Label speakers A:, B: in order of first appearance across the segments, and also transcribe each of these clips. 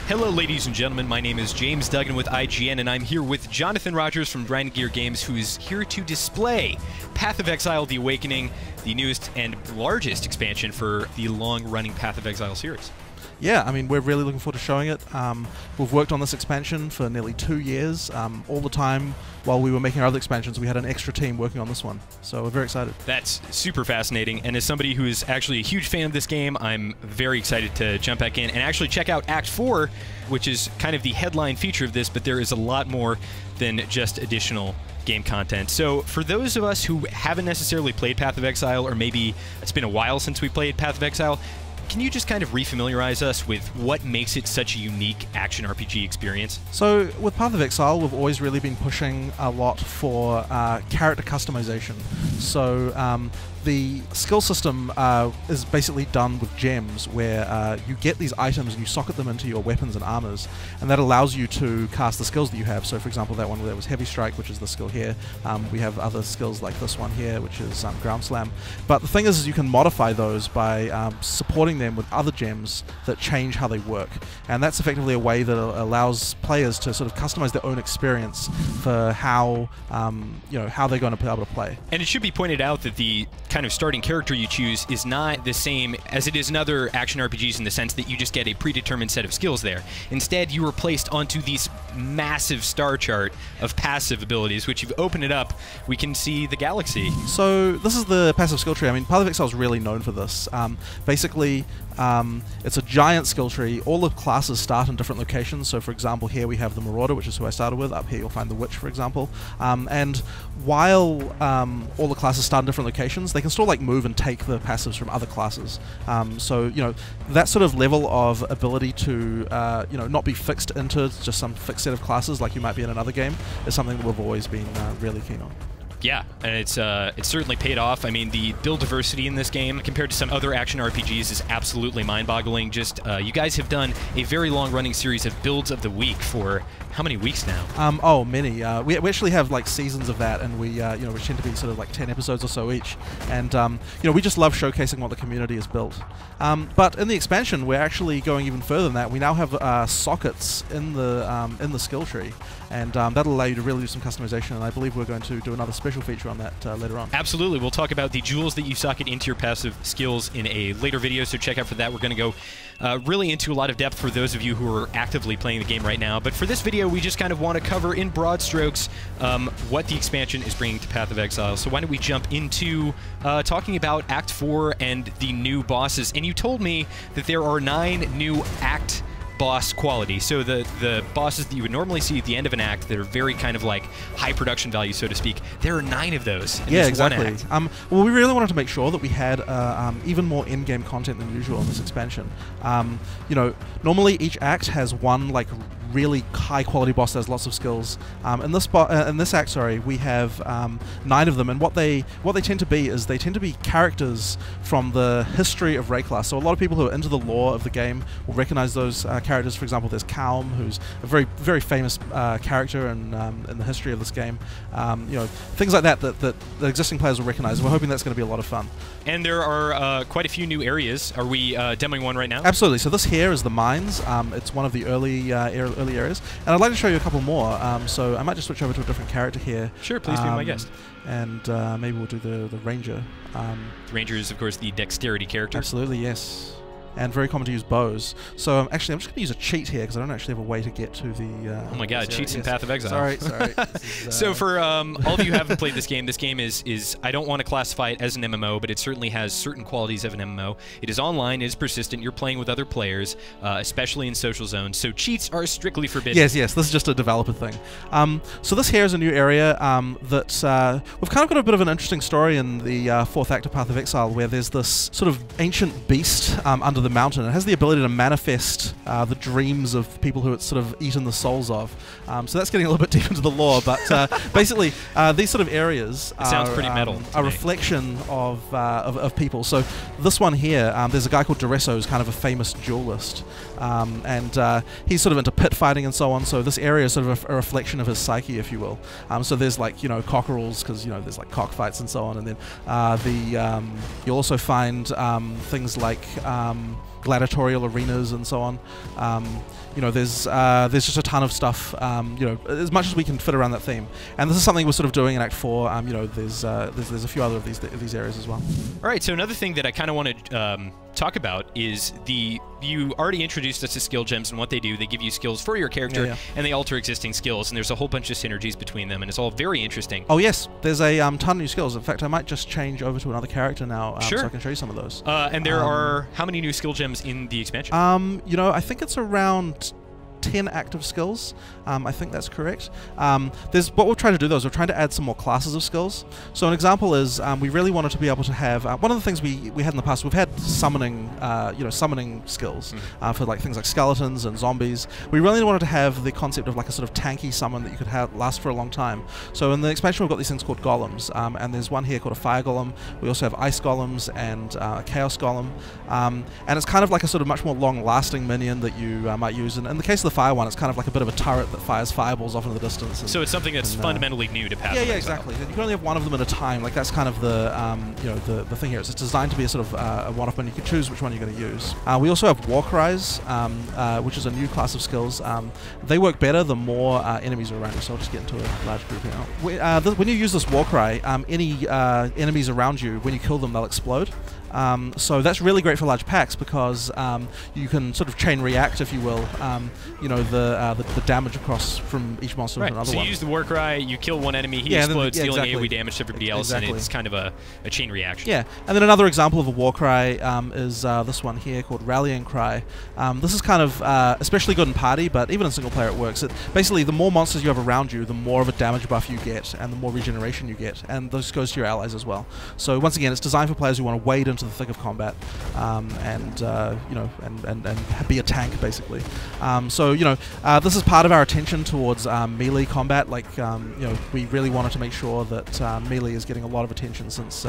A: Hello ladies and gentlemen, my name is James Duggan with IGN, and I'm here with Jonathan Rogers from Grinding Gear Games, who is here to display Path of Exile: The Awakening, the newest and largest expansion for the long-running Path of Exile series.
B: Yeah, I mean, we're really looking forward to showing it. We've worked on this expansion for nearly 2 years. All the time while we were making our other expansions, we had an extra team working on this one. So we're very excited.
A: That's super fascinating, and as somebody who is actually a huge fan of this game, I'm very excited to jump back in and actually check out Act 4, which is kind of the headline feature of this, but there is a lot more than just additional game content. So for those of us who haven't necessarily played Path of Exile, or maybe it's been a while since we played Path of Exile, can you just kind of refamiliarize us with what makes it such a unique action RPG experience?
B: So with Path of Exile, we've always really been pushing a lot for character customization. So the skill system is basically done with gems, where you get these items and you socket them into your weapons and armors, and that allows you to cast the skills that you have. So for example, that one there was Heavy Strike, which is the skill here. We have other skills like this one here, which is Ground Slam. But the thing is you can modify those by supporting them with other gems that change how they work, and that's effectively a way that allows players to sort of customize their own experience for how how they're going to be able to play.
A: And it should be pointed out that the kind of starting character you choose is not the same as it is in other action RPGs, in the sense that you just get a predetermined set of skills there. Instead, you are placed onto this massive star chart of passive abilities, which if you open it up, we can see the galaxy.
B: So this is the passive skill tree. I mean, Path of Exile is really known for this. Basically, it's a giant skill tree. All the classes start in different locations. So for example, here we have the Marauder, which is who I started with. Up here you'll find the Witch, for example. And while all the classes start in different locations, they can still like move and take the passives from other classes. So that sort of level of ability to not be fixed into just some fixed set of classes like you might be in another game is something that we've always been really keen on.
A: Yeah, and it's certainly paid off. I mean, the build diversity in this game compared to some other action RPGs is absolutely mind-boggling. Just you guys have done a very long-running series of builds of the week for how many weeks now?
B: Oh, many. We actually have like seasons of that, and we which tend to be sort of like 10 episodes or so each. And we just love showcasing what the community has built. But in the expansion, we're actually going even further than that. We now have sockets in the skill tree, and that'll allow you to really do some customization. And I believe we're going to do another special feature on that later on.
A: Absolutely. We'll talk about the jewels that you socket into your passive skills in a later video, so check out for that. We're going to go really into a lot of depth for those of you who are actively playing the game right now. But for this video, we just kind of want to cover in broad strokes what the expansion is bringing to Path of Exile. So why don't we jump into talking about Act 4 and the new bosses. And you told me that there are 9 new Act boss quality. So the bosses that you would normally see at the end of an act that are very kind of like high production value, so to speak, there are 9 of those in this one act.
B: Well, we really wanted to make sure that we had even more in-game content than usual in this expansion. Normally each act has one like really high quality boss that has lots of skills. In this act, we have 9 of them, and what they tend to be is they tend to be characters from the history of Rayclass. So a lot of people who are into the lore of the game will recognize those characters. For example, there's Kaum, who's a very, very famous character in the history of this game. Things like that the existing players will recognize. We're hoping that's going to be a lot of fun.
A: And there are quite a few new areas. Are we demoing one right now?
B: Absolutely. So this here is the mines. It's one of the early areas, and I'd like to show you a couple more. So I might just switch over to a different character here.
A: Sure, please be my guest.
B: And maybe we'll do the ranger.
A: The ranger is, of course, the dexterity character.
B: Absolutely, yes. And very common to use bows. So actually, I'm just going to use a cheat here because I don't actually have a way to get to the...
A: oh my god, cheats in Path of Exile.
B: Sorry.
A: So for all of you who haven't played this game is, I don't want to classify it as an MMO, but it certainly has certain qualities of an MMO. It is online, it is persistent, you're playing with other players, especially in social zones, so cheats are strictly forbidden.
B: Yes, this is just a developer thing. So this here is a new area that we've kind of got a bit of an interesting story in the 4th act of Path of Exile, where there's this sort of ancient beast under the mountain. It has the ability to manifest the dreams of people who it's sort of eaten the souls of. So that's getting a little bit deep into the lore, but basically these sort of areas
A: sounds pretty metal
B: a reflection of people. So this one here, there's a guy called Duresso who's kind of a famous duelist, and he's sort of into pit fighting and so on. So this area is sort of a reflection of his psyche, if you will. So there's like cockerels, because there's like cockfights and so on, and then you'll also find things like gladiatorial arenas and so on. You know, there's just a ton of stuff, you know, as much as we can fit around that theme. And this is something we're sort of doing in Act 4. You know, there's a few other of these areas as well.
A: All right, so another thing that I kind of want to talk about is you already introduced us to skill gems and what they do. They give you skills for your character, and they alter existing skills, and there's a whole bunch of synergies between them, and it's all very interesting.
B: Oh yes, there's a ton of new skills. In fact, I might just change over to another character now,
A: sure.
B: so I can show you some of those.
A: And there are how many new skill gems in the expansion?
B: You know, I think it's around 10 active skills. I think that's correct. What we're trying to do though is we're trying to add some more classes of skills. So an example is we really wanted to be able to have one of the things we had in the past. We've had summoning, you know, summoning skills for like things like skeletons and zombies. We really wanted to have the concept of like a sort of tanky summon that you could have last for a long time. So in the expansion we've got these things called golems, and there's one here called a fire golem. We also have ice golems and a chaos golem, and it's kind of like a sort of much more long-lasting minion that you might use. And in the case of the fire one, it's kind of like a bit of a turret that fires fireballs off into the distance.
A: So it's something that's fundamentally new to Path of Exile.
B: Yeah, exactly. You can only have one of them at a time. Like that's kind of the you know the thing here. It's designed to be a sort of a one-off, and you can choose which one you're going to use. We also have war cries, which is a new class of skills. They work better the more enemies are around you. So I'll just get into a large group here. When you use this war cry, any enemies around you, when you kill them, they'll explode. So that's really great for large packs because you can sort of chain react, if you will, you know, the damage across from each monster to another one.
A: So you use the war cry, you kill one enemy, he explodes, dealing AoE damage to everybody else, and it's kind of a chain reaction.
B: Yeah, and then another example of a war cry is this one here called Rallying Cry. This is kind of especially good in party, but even in single player it works. Basically, the more monsters you have around you, the more of a damage buff you get, and the more regeneration you get, and this goes to your allies as well. So once again, it's designed for players who want to wade into the thick of combat, and you know, and be a tank basically. So you know, this is part of our attention towards melee combat. Like you know, we really wanted to make sure that melee is getting a lot of attention since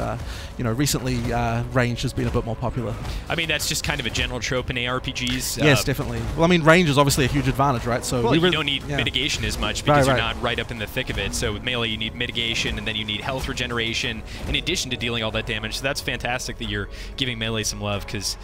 B: you know, recently range has been a bit more popular.
A: I mean, that's just kind of a general trope in ARPGs.
B: Yes, definitely. Well, I mean, range is obviously a huge advantage, right? So
A: well, you don't need mitigation as much because you're not right up in the thick of it. So with melee, you need mitigation, and then you need health regeneration in addition to dealing all that damage. So that's fantastic that you're giving melee some love, because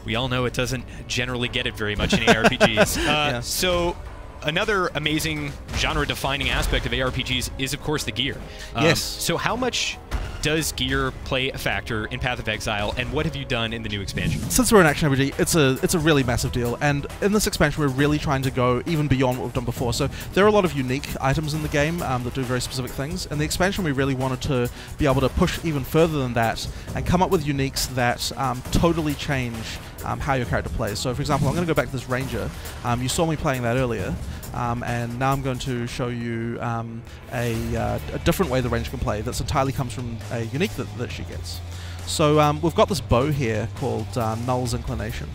A: we all know it doesn't generally get it very much in ARPGs. So another amazing genre-defining aspect of ARPGs is, of course, the gear.
B: Yes.
A: So how much does gear play a factor in Path of Exile, and what have you done in the new expansion? Since
B: we're an action RPG, it's a really massive deal, and in this expansion we're really trying to go even beyond what we've done before. So there are a lot of unique items in the game that do very specific things. In the expansion we really wanted to be able to push even further than that and come up with uniques that totally change how your character plays. So for example, I'm going to go back to this ranger. You saw me playing that earlier. And now I'm going to show you a different way the ranger can play that entirely comes from a unique that she gets. So we've got this bow here called Null's Inclination.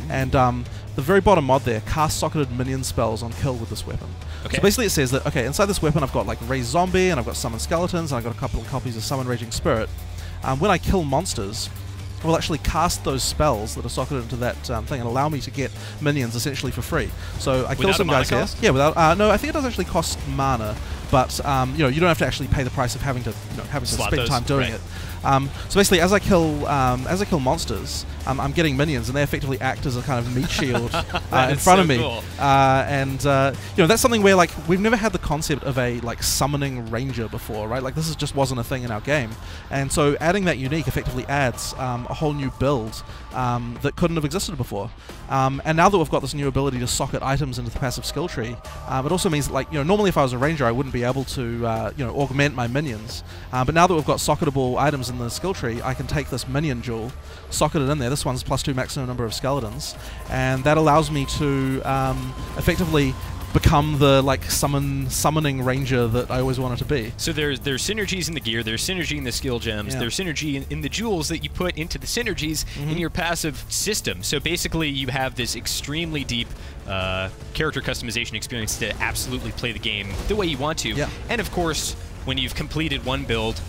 B: And the very bottom mod there, cast socketed minion spells on kill with this weapon. Okay. So basically it says that, okay, inside this weapon I've got like Raise Zombie, and I've got Summon Skeletons, and I've got a couple of copies of Summon Raging Spirit. When I kill monsters, will actually cast those spells that are socketed into that thing and allow me to get minions essentially for free. So I kill some guys here. Yeah, without no, I think it does actually cost mana, but you know, you don't have to actually pay the price of having to spend time doing it. So basically, as I kill monsters, I'm getting minions, and they effectively act as a kind of meat shield in front of me.
A: Cool.
B: And you know, that's something where like we've never had the concept of a like summoning ranger before, right? Like this just wasn't a thing in our game, and so adding that unique effectively adds a whole new build that couldn't have existed before. And now that we've got this new ability to socket items into the passive skill tree, it also means that, like, you know, normally if I was a ranger I wouldn't be able to you know, augment my minions, but now that we've got socketable items in the skill tree, I can take this minion jewel, socket it in there. This one's +2 maximum number of skeletons, and that allows me to effectively become the like summoning ranger that I always wanted to be.
A: So there's synergies in the gear, there's synergy in the skill gems, there's synergy in the jewels that you put into the synergies in your passive system. So basically you have this extremely deep character customization experience to absolutely play the game the way you want to.
B: Yeah.
A: And of course, when you've completed one build,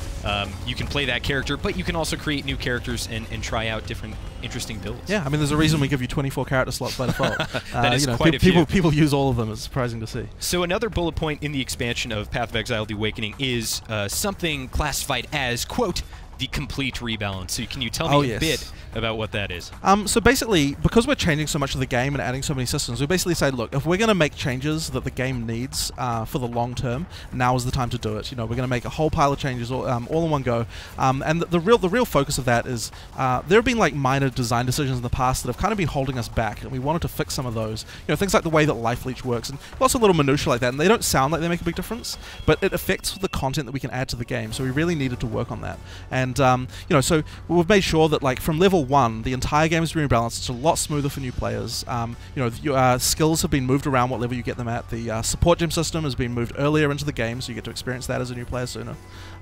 A: you can play that character, but you can also create new characters and try out different interesting builds.
B: Yeah, I mean, there's a reason we give you 24 character slots by default.
A: That is,
B: you know,
A: quite a few.
B: People use all of them. It's surprising to see.
A: So another bullet point in the expansion of Path of Exile: The Awakening is something classified as, quote, the complete rebalance. So can you tell me a bit about what that is?
B: So basically, because we're changing so much of the game and adding so many systems, we basically say, look, if we're going to make changes that the game needs for the long term, now is the time to do it. You know, we're going to make a whole pile of changes all in one go. And the real focus of that is there have been like minor design decisions in the past that have kind of been holding us back, and we wanted to fix some of those. You know, things like the way that life leech works, and lots of little minutiae like that. And they don't sound like they make a big difference, but it affects the content that we can add to the game. So we really needed to work on that. And you know, so we've made sure that like from level 1, the entire game has been rebalanced. It's a lot smoother for new players. You know, your skills have been moved around what level you get them at. The support gem system has been moved earlier into the game, so you get to experience that as a new player sooner.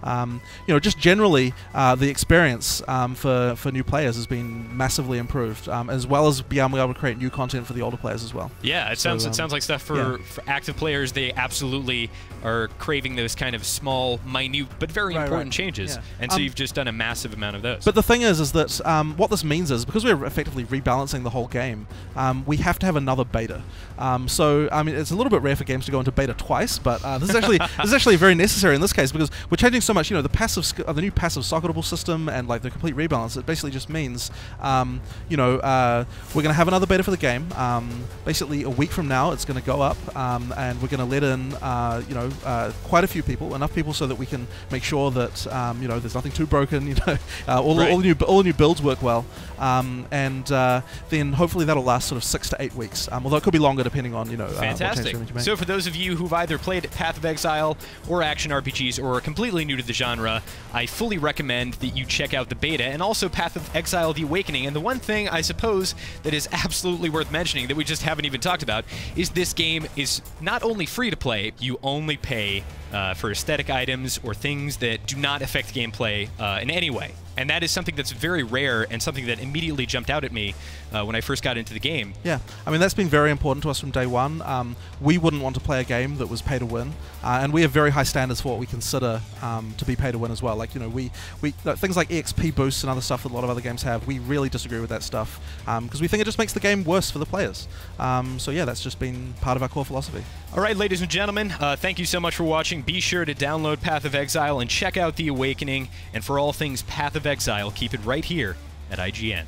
B: You know, just generally, the experience for new players has been massively improved, as well as being able to create new content for the older players as well.
A: Yeah, it sounds like stuff for active players. They absolutely are craving those kind of small, minute, but very important changes.
B: Yeah.
A: And so you've just done a massive amount of those.
B: But the thing is that what this means is, because we're effectively rebalancing the whole game, we have to have another beta. So I mean, it's a little bit rare for games to go into beta twice, but this is actually very necessary in this case, because we're changing so much. You know, the new passive socketable system and like the complete rebalance. It basically just means, you know, we're going to have another beta for the game. Basically, a week from now, it's going to go up, and we're going to let in, you know, quite a few people, enough people so that we can make sure that you know, there's nothing too broken. You know, all the new builds work well, and then hopefully that'll last sort of 6 to 8 weeks. Although it could be longer depending on, you know.
A: Fantastic. So for those of you who've either played Path of Exile or action RPGs or are completely new to the genre, I fully recommend that you check out the beta and also Path of Exile: The Awakening. And the one thing I suppose that is absolutely worth mentioning that we just haven't even talked about is this game is not only free to play, you only pay for aesthetic items or things that do not affect gameplay in any way. And that is something that's very rare and something that immediately jumped out at me when I first got into the game.
B: Yeah, I mean, that's been very important to us from day one. We wouldn't want to play a game that was pay to win, and we have very high standards for what we consider to be pay to win as well. Like, you know, we things like EXP boosts and other stuff that a lot of other games have, we really disagree with that stuff, because we think it just makes the game worse for the players. So yeah, that's just been part of our core philosophy.
A: All right, ladies and gentlemen, thank you so much for watching. Be sure to download Path of Exile and check out The Awakening. And for all things Path of Exile, keep it right here at IGN.